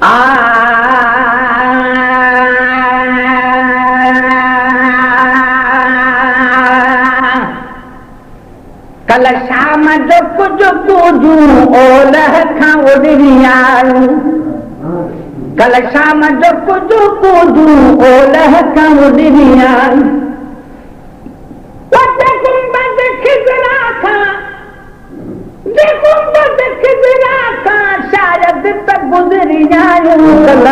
कल शाम जो कुछ पूजू ओलह खां उॾरी आयूं कल शाम जो कुछ पूजू ओलह खां उॾरी आयूं गुंबद खिज़रा खां गुंबद खिज़रा खां शायद त गुज़री आयूं कल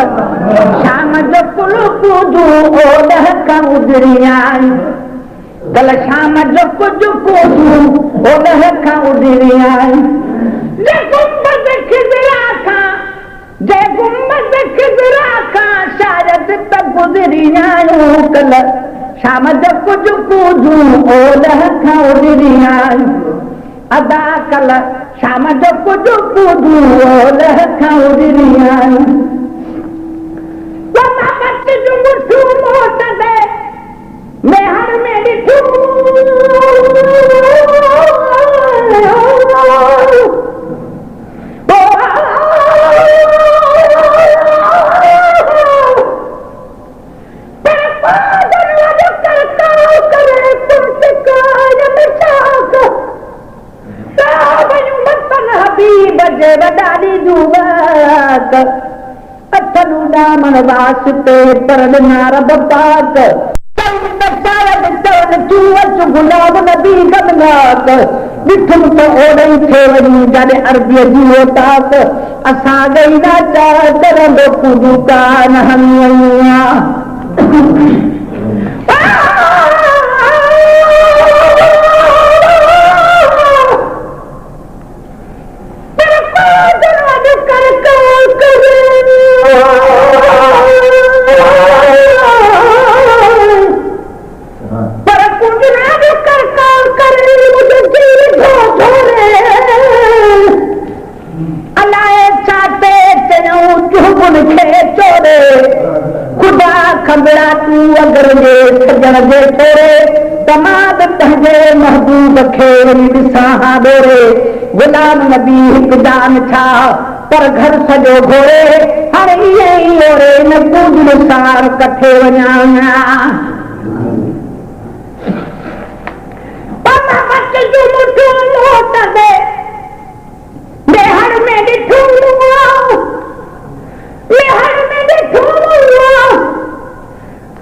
शाम जो कुल पूजू ओलह खां उॾरी आयूं कल शाम जो कुछ पूजू ओलह खां उॾरी आयूं गुंबद खिज़रा खां शायद त गुज़री आयूं कल शाम जो कुछ पूजू ओलह खां उॾरी आयूं अदा कल शाम जो कुछ पूजू ओलह खां उॾरी आयूं मोट दे मेहर में ॾिठूं अथनू दामन वास्ते पर नारद पाक तूं अच गुलाब नबी गमनात ॾिठुम त ओड़ई थे वञी जाॾे अरबीअ जी ओताक असां गई राजा तरंदो पूजू कान हमिया खुदा खबड़ा तू अगर जे सजण जे थोरे तमाद तंहिंजे महबूब खे वरी ॾिसां हा डोरे गुलाम नबी हिकु जान छा पर घर सॼो घोरे हाणे इहे ई ओरे न पूज सार कथे वञा मेहर में ॾिठूं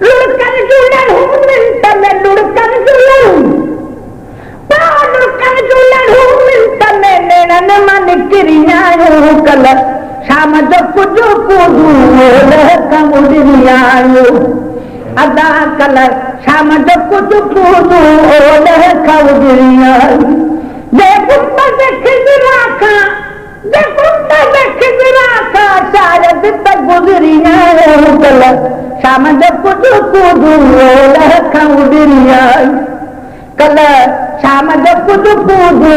लुड़कन जुलूं मिंट में लुड़कन जुलूं में नेणन मां निकिरी आयूं कल शाम जो कुछ पूजू ओलह खां उॾरी आयूं अदा कल शाम जो कुछ पूजू ओलह खां उॾरी आयूं जे गुंबद खिज़रा खां शायद त गुज़री आयूं कल शाम जो कुछ पूजू ओलह खां उॾरी आयूं कल शाम जो कुछ पूजू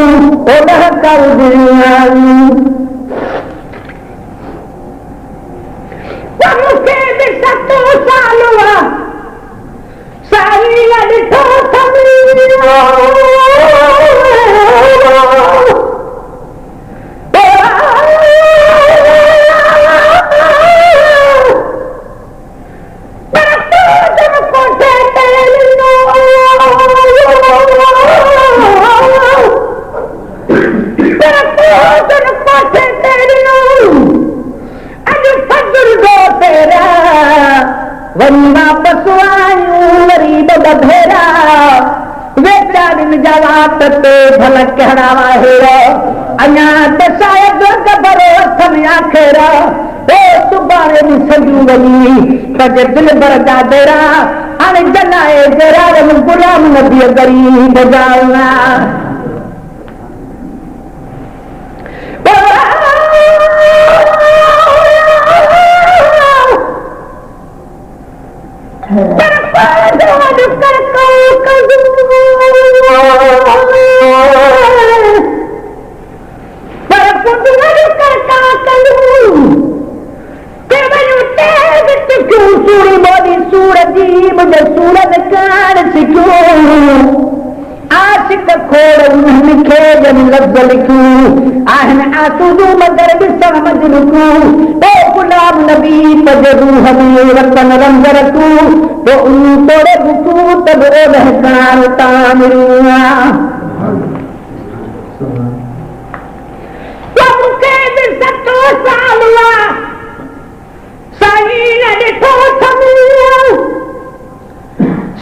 ओलह खां उॾरी आयूं मूंखे बि 7 साल हुआ साईं ॾिठो वरी वापस आयूं वरी भेरा वेचारिन जा वात ते भल कहिड़ा वाहेरा अञा त शायद गबरो अथनि आखेरा ओ सुभाणे बि सॼियूं वञी सॼे दिल भर जा बेरा हाणे जलाए जरारनि गुलाम नबीअ ग़रीब जाना सूरत जी मुझे सूरत कान सिखियो आशिक खोड़ उन्हनि खे जन लफ़्ज़ लिखूं आहिनि आसूदू मगर ॾिसण मजलूकू तो गुलाम नबी पज रूह में वतन रंग रखूं तो उन तोड़े बुकू तब ओलह कणार तामिरूं तुमके बिसतो सालवा साईं ने ॾिठो समिया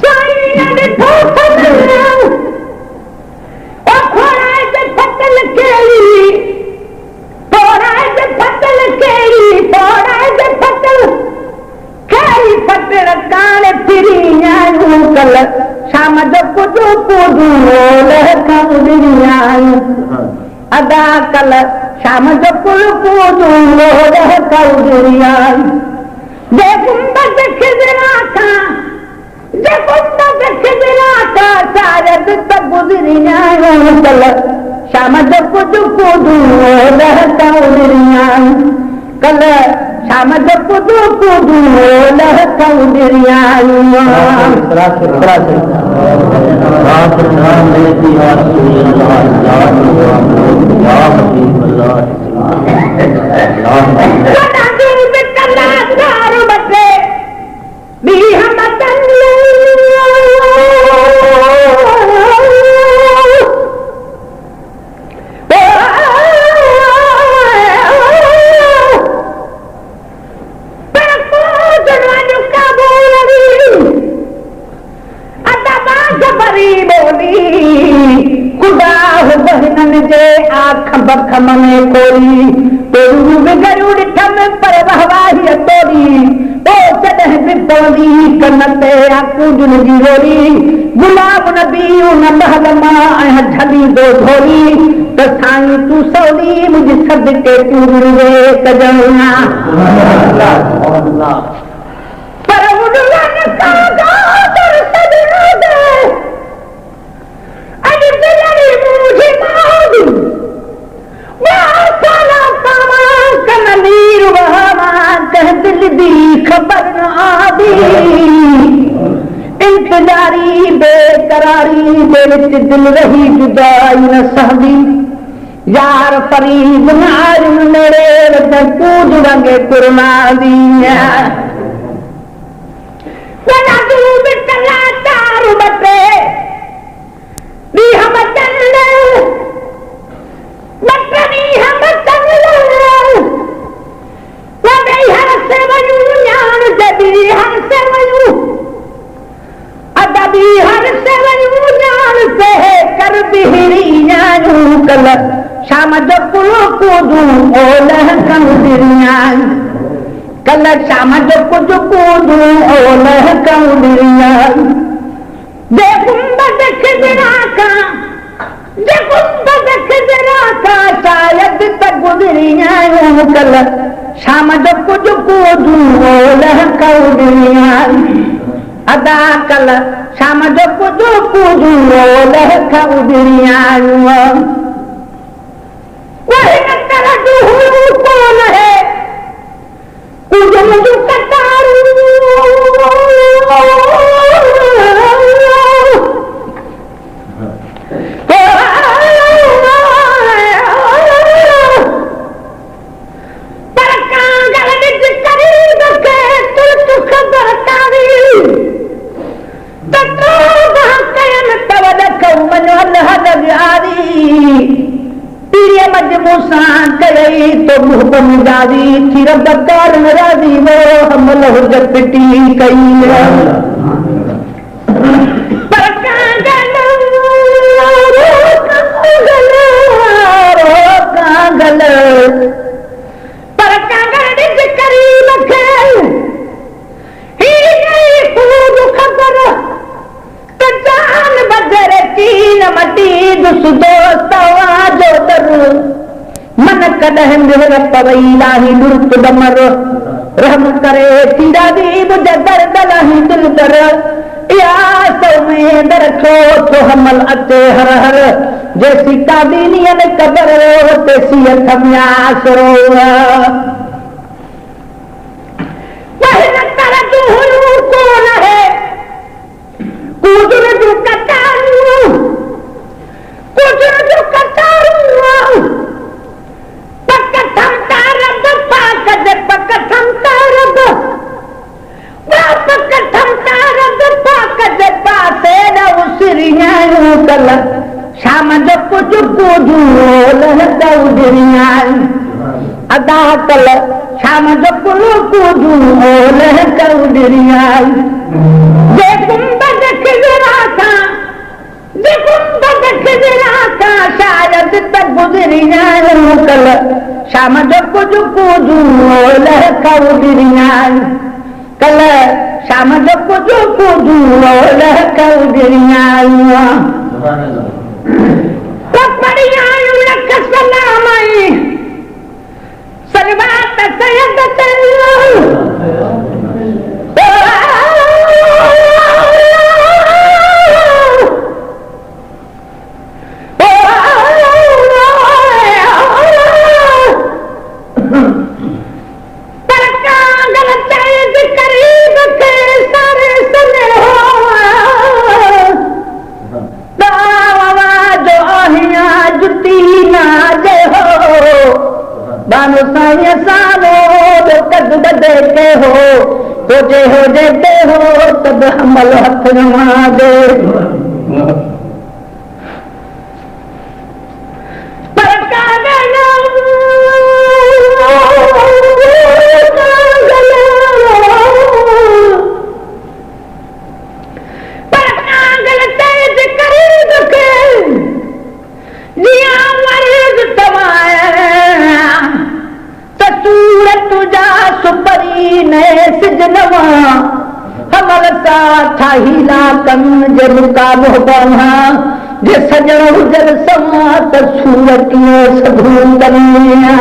साईं ने ॾिठो समिया ओ खोराए ते फटल केली खोराए ते फटल केली खोराए ते फटल केली फटल कान फिरी आयूं कल शाम जो कुझु कुझु ओलह खां अदा कल शाम जो कुल कुझु ओलह खां जे गुंबद खिजरा था जे गुंबद खिजरा था शायद त गुज़री आयूं कल शाम जो कुझु कुझु ओलह खां कल शाम जो कुझु कुझु ओलह बख में कोरी तोरू बिगड़ू ॾिठम पर वहवाही तोरी तो जॾहिं बि पवंदी कन ते आकूजन जी रोरी गुलाब नबी उन महल मां ऐं झली दो धोरी त साईं तूं सवली मुंहिंजी सदके तूं वे कजणा पर उडवन का गादर सजना दे अॼु दिलड़ी मुझे मांगी खबर न आदी इंतजारी बेकरारी दिल रही जुदाई न सहदी यार फरीब नारिम नेड़े कूद रंगे कुरमा दी तारू बटे दी हम बटनी हम हर से वयूं ஞாन जबी हर से वयूं अदबी हर से वयूं ஞान से कर बिहरी ஞानू कल शाम जो कुलो कूदू ओलह कंदिरियां कल शाम जो कुछ कूदू ओलह कंदिरियां दे गुंबद खिजरा का जे गुंबद खिजरा का शायद त गुजरी आयूं कल शाम जो कुझु कूदू ओलह खां अदा कल शाम जो कुझु कूदू ओलह खां वही न तरह कौन है कुझु मुझु कतारू तो मुहबन जादी थी रब्बार नाराजी वो हमल हुजत पिटी कई पर कांगल पर कांगल दिस करीब खेल ही नहीं खूब खबर तो जान बदर तीन मटी दुस दोस्त जो दर मन कदह मिहर पवई लाही दुरुस्त दमर रहम करे तीरा दी मुझे दर्द लाही दिल दर या सौ में दर छो हमल अचे हर हर जैसी कादीनियन कबर तेसी थमिया सरो वही न कर तू कौन है कूदन जो कतारू कौदिरियां अदा कल शाम जो पुल कूदूं ओलह कौदिरियां जे गुंबद खिजरा का शायद तक गुजरियां कल शाम जो कुछ कूदूं ओलह कौदिरियां कल शाम जो कुछ कूदूं ओलह कौदिरियां लख सलामई सरवात सैयद बानो साया सालो कद बदे के हो देते हो तब हमल हथ नमा दे पर कागल तेज करीब के जिया मरीज तमाया सूरत तुझा सुपरी ने सिजनवा हमल सा था हीला कन जे मुकाबो बना जे सजण हुजर समा त सूरत में सभून कनिया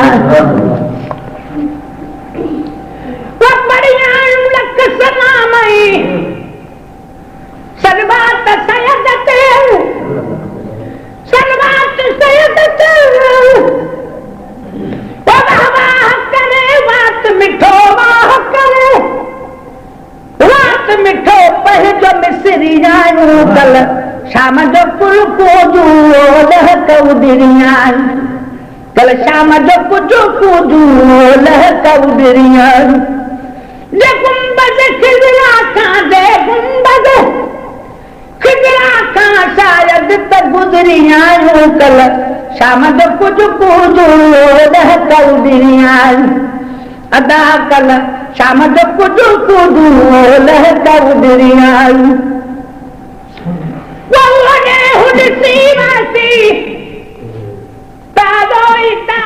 बढ़िया लख सलामई सरबात सैयद मिठो वाह करे रात मिठो पह जो मिसरी जाऊं कल शाम जो पुल कूदू ओलह कौदिरियां कल शाम जो कुछ कूदू ओलह कौदिरियां जे गुंबद खिजरा का शायद तक गुजरियां कल शाम जो कुछ कूदू ओलह कौदिरियां अदा कल शाम जो कुछ कूदू ओलह कौदिरियां वो ने हुन सी वासी तादो इता